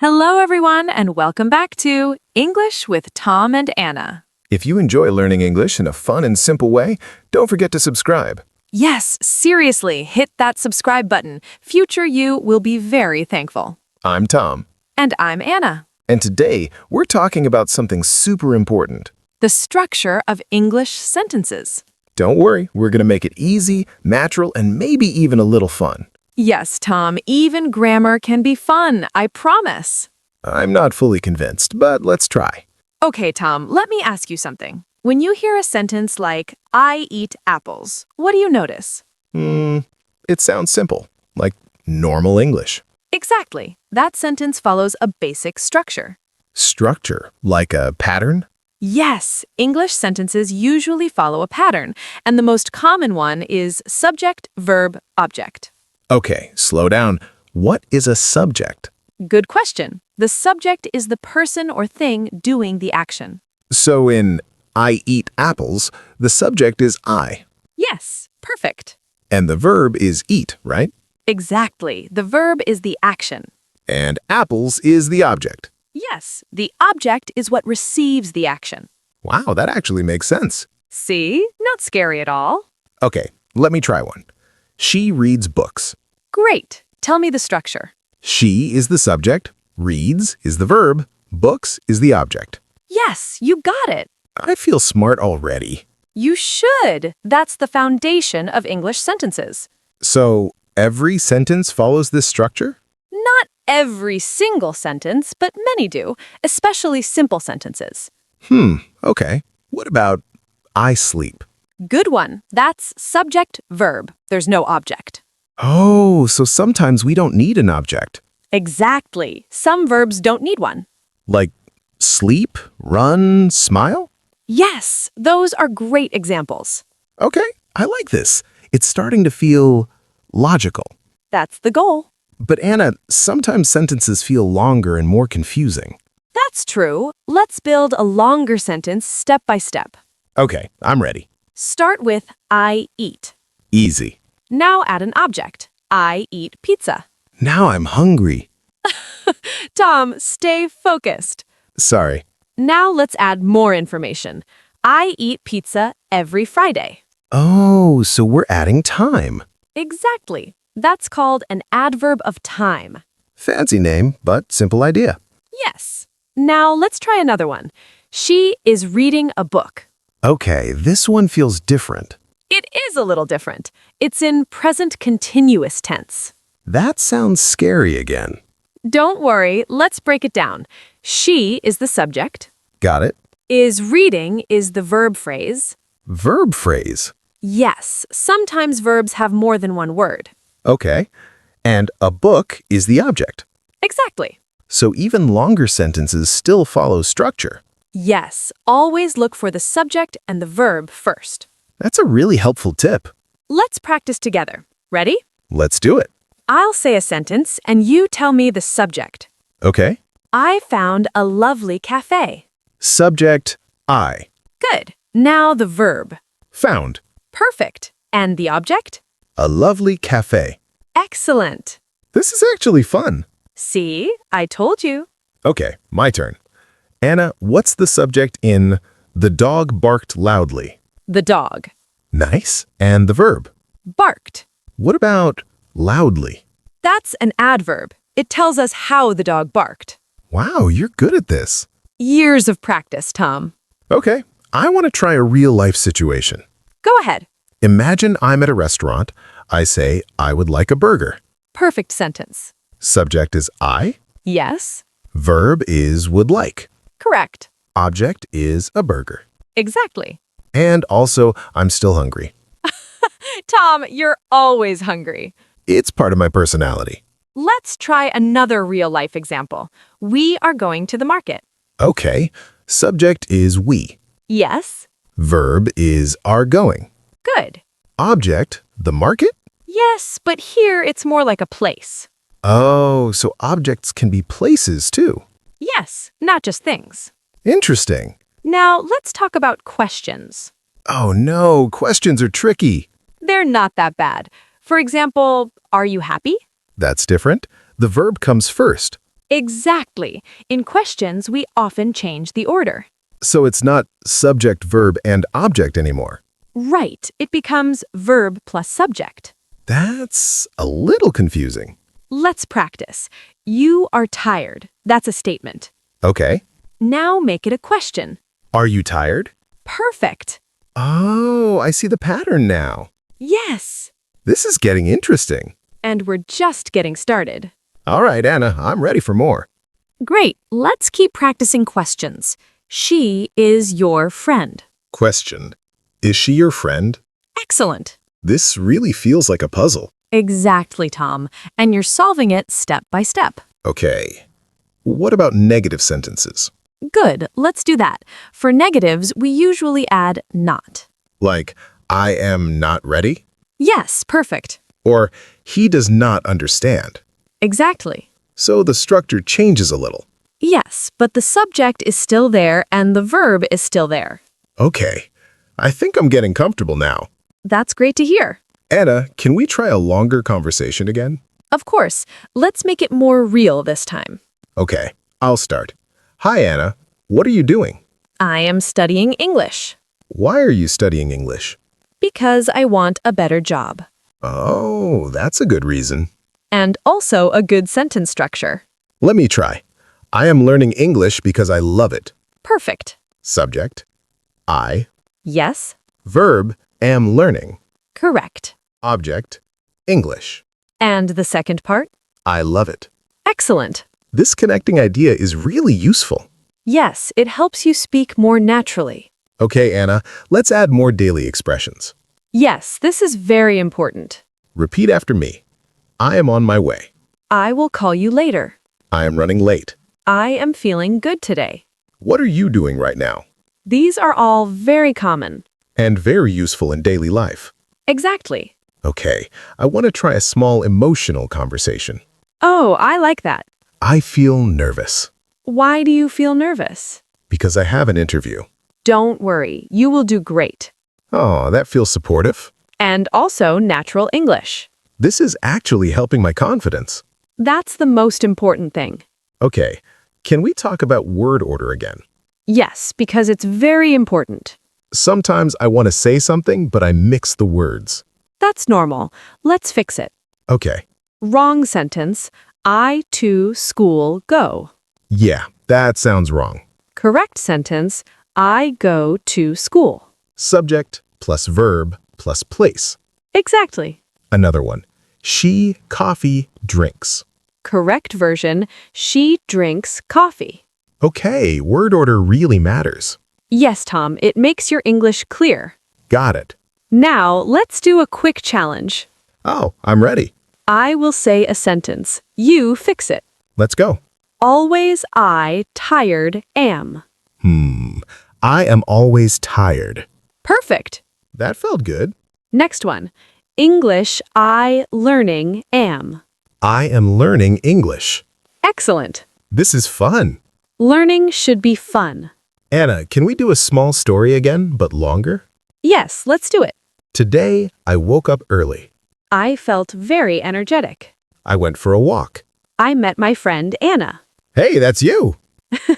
Hello, everyone, and welcome back to English with Tom and Anna. If you enjoy learning English in a fun and simple way, don't forget to subscribe. Yes, seriously, hit that subscribe button. Future you will be very thankful. I'm Tom, And I'm Anna. and today we're talking about something super important. The structure of English sentences. Don't worry, we're going to make it easy, natural, and maybe even a little fun. Yes, Tom, even grammar can be fun, I promise. I'm not fully convinced, but let's try. Okay, Tom, let me ask you something. When you hear a sentence like, I eat apples, what do you notice? It sounds simple, like normal English. Exactly. That sentence follows a basic structure. Structure, like a pattern? Yes, English sentences usually follow a pattern, and the most common one is subject, verb, object. Okay, slow down. What is a subject? Good question. The subject is the person or thing doing the action. So in I eat apples, the subject is I, Yes, perfect. and the verb is eat, right? Exactly. The verb is the action. And apples is the object. Yes, the object is what receives the action. Wow, that actually makes sense. See? Not scary at all. Okay, let me try one. She reads books. Great. Tell me the structure. She is the subject, reads is the verb, books is the object. Yes, you got it. I feel smart already. You should. That's the foundation of English sentences. So, every sentence follows this structure? Not every single sentence, but many do, especially simple sentences. Okay. What about I sleep? Good one. That's subject, verb. There's no object. Oh, so sometimes we don't need an object. Exactly. Some verbs don't need one. Like sleep, run, smile? Yes, those are great examples. Okay, I like this. It's starting to feel logical. That's the goal. But Anna, sometimes sentences feel longer and more confusing. That's true. Let's build a longer sentence step by step. Okay, I'm ready. Start with I eat. Easy. Now add an object. I eat pizza. Now I'm hungry. Tom, stay focused. Sorry. Now let's add more information. I eat pizza every Friday. Oh, so we're adding time. Exactly. That's called an adverb of time. Fancy name, but simple idea. Yes. Now let's try another one. She is reading a book. Okay, this one feels different. It is a little different. It's in present continuous tense. That sounds scary again. Don't worry, let's break it down. She is the subject. Got it? Is reading is the verb phrase. Verb phrase. Yes, sometimes verbs have more than one word. Okay. And a book is the object. Exactly. So even longer sentences still follow structure. Yes, always look for the subject and the verb first. That's a really helpful tip. Let's practice together. Ready? Let's do it. I'll say a sentence and you tell me the subject. Okay. I found a lovely cafe. Subject, I. Good. Now the verb. Found. Perfect. And the object? A lovely cafe. Excellent. This is actually fun. See, I told you. Okay, my turn. Anna, what's the subject in the dog barked loudly? The dog. Nice. And the verb? Barked. What about loudly? That's an adverb. It tells us how the dog barked. Wow, you're good at this. Years of practice, Tom. Okay, I want to try a real-life situation. Go ahead. Imagine I'm at a restaurant. I say, I would like a burger. Perfect sentence. Subject is I. Yes. Verb is would like. Correct. Object is a burger. Exactly. And also, I'm still hungry. Tom, you're always hungry. It's part of my personality. Let's try another real-life example. We are going to the market. Okay, subject is we. Yes. Verb is are going. Good. Object, the market? Yes, but here it's more like a place. Oh, so objects can be places too. Yes, not just things. Interesting. Now, let's talk about questions. Oh no, questions are tricky. They're not that bad. For example, are you happy? That's different. The verb comes first. Exactly. In questions, we often change the order. So it's not subject, verb, and object anymore. Right. It becomes verb plus subject. That's a little confusing. Let's practice. You are tired. That's a statement. Okay. Now make it a question. Are you tired? Perfect. Oh, I see the pattern now. Yes. This is getting interesting. And we're just getting started. All right, Anna, I'm ready for more. Great. Let's keep practicing questions. She is your friend. Question. Is she your friend? Excellent. This really feels like a puzzle. Exactly, Tom. And you're solving it step by step. Okay. What about negative sentences? Good. Let's do that. For negatives, we usually add not. Like, I am not ready? Yes, perfect. Or, he does not understand. Exactly. So the structure changes a little. Yes, but the subject is still there and the verb is still there. Okay. I think I'm getting comfortable now. That's great to hear. Anna, can we try a longer conversation again? Of course. Let's make it more real this time. Okay, I'll start. Hi, Anna. What are you doing? I am studying English Why are you studying English? because I want a better job. Oh, that's a good reason. And also a good sentence structure. Let me try. I am learning English because I love it. Perfect. Subject, I. Yes, Verb, am learning. correct. Object, English. And the second part? I love it. Excellent. This connecting idea is really useful. Yes, it helps you speak more naturally. Okay, Anna, let's add more daily expressions. Yes, this is very important. Repeat after me. I am on my way. I will call you later. I am running late. I am feeling good today. What are you doing right now? These are all very common. And very useful in daily life. Exactly. Okay, I want to try a small emotional conversation. Oh, I like that. I feel nervous Why do you feel nervous? because I have an interview. Don't worry, you will do great. Oh, that feels supportive. And also natural English. This is actually helping my confidence. That's the most important thing. Okay, can we talk about word order again? Yes, because it's very important. Sometimes I want to say something, but I mix the words. That's normal. Let's fix it. Okay, Wrong sentence. I to school go. yeah, that sounds wrong. Correct sentence. I go to school. Subject plus verb plus place. Exactly. Another one. She, coffee, drinks. Correct version. She drinks coffee. Okay, word order really matters. Yes, Tom, it makes your English clear. Got it. Now, let's do a quick challenge. Oh, I'm ready. I will say a sentence. You fix it. Let's go. Always I tired am. I am always tired. Perfect. That felt good. Next one. English I learning am. I am learning English. Excellent. This is fun. Learning should be fun. Anna, can we do a small story again, but longer? Yes, let's do it. Today, I woke up early. I felt very energetic. I went for a walk. I met my friend Anna. Hey, that's you.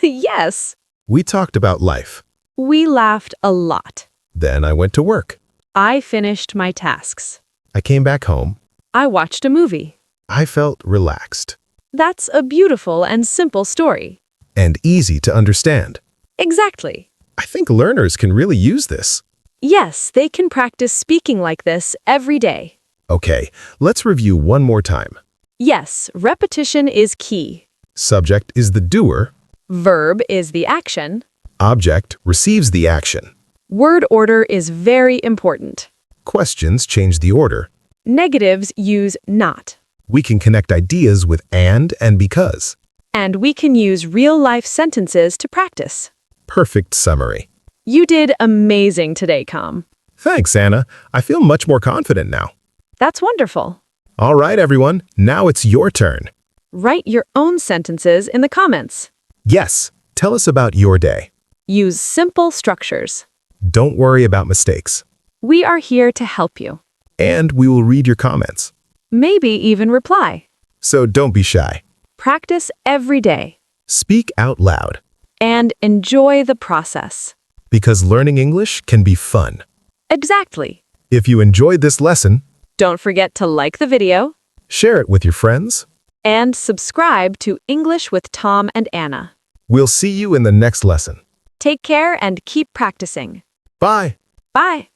Yes. We talked about life. We laughed a lot. Then I went to work. I finished my tasks. I came back home. I watched a movie. I felt relaxed That's a beautiful and simple story. and easy to understand. Exactly. I think learners can really use this. Yes, they can practice speaking like this every day. Okay, let's review one more time. Yes, repetition is key. Subject is the doer. Verb is the action. Object receives the action. Word order is very important. Questions change the order. Negatives use not. We can connect ideas with and because. And we can use real-life sentences to practice. Perfect summary. You did amazing today, Com. Thanks, Anna. I feel much more confident now. That's wonderful. All right, everyone. Now it's your turn. Write your own sentences in the comments. Yes, tell us about your day. Use simple structures. Don't worry about mistakes. We are here to help you. And we will read your comments. Maybe even reply. So don't be shy. Practice every day Speak out loud, and enjoy the process. because learning English can be fun. Exactly. If you enjoyed this lesson, Don't forget to like the video share it with your friends. and subscribe to English with Tom and Anna. We'll see you in the next lesson. Take care and keep practicing. Bye! Bye.